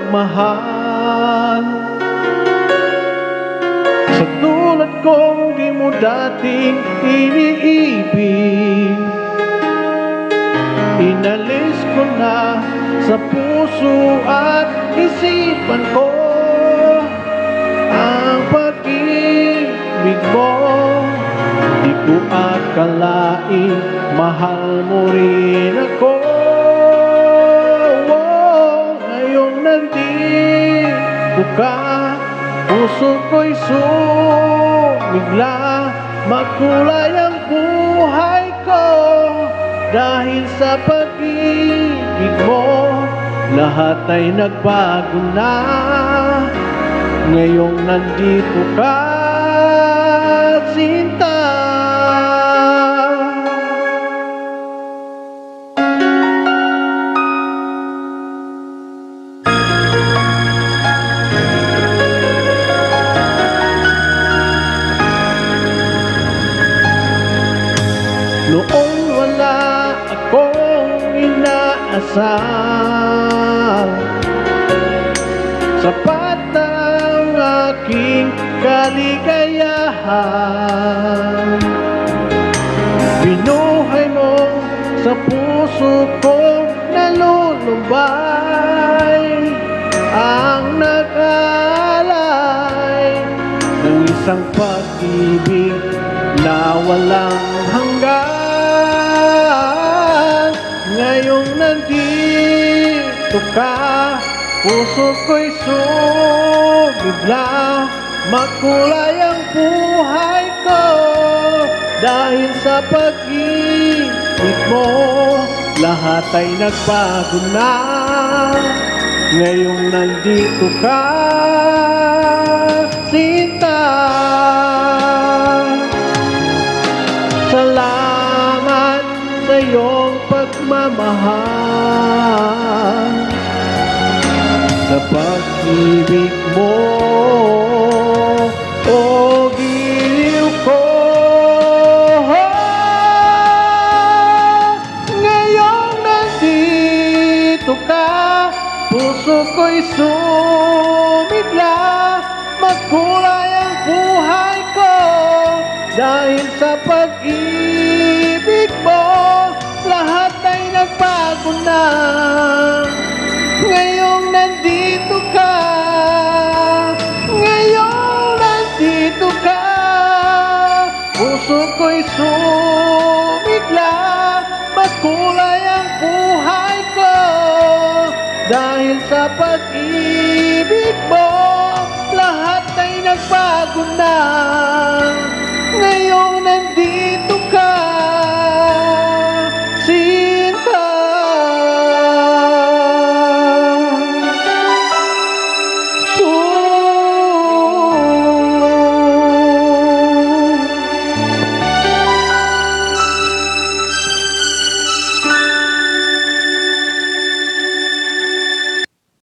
magmahal. Sa tulad kong di mo dating iniibig, inalis ko na sa puso at isipan ko ang pag-ibig mo. Di ko akalaing mahal mo rin ako. Ngayong nandito ka, puso ko'y sumigla. Makulay ang buhay ko dahil sa pag-ibig mo. Lahat ay nagbago na ngayong nandito ka, Sinta. Noong wala akong inaasal, sapat ang aking kaligayahan. Binuhay mo sa puso kong nalulumbay ang nag-aalay ng isang pag-ibig na walang hanggan. Ngayong nandito ka, puso ko'y sumigla. Makulay ang buhay ko dahil sa pag-ibig mo. Lahat ay nagbago na ngayong nandito ka, Sinta. Salamat sa iyong pagmamahal, sa pag-ibig mo, o giliw ko. Ngayong nandito ka, puso ko'y sumigla. Magkulay ang buhay ko dahil sa pag-ibig mo. Lahat ay nagbago na ngayong nandito ka. Ngayong nandito ka, puso ko'y sumigla. Magkulay ang buhay ko dahil sa pag-ibig mo. Lahat ay nagbago na.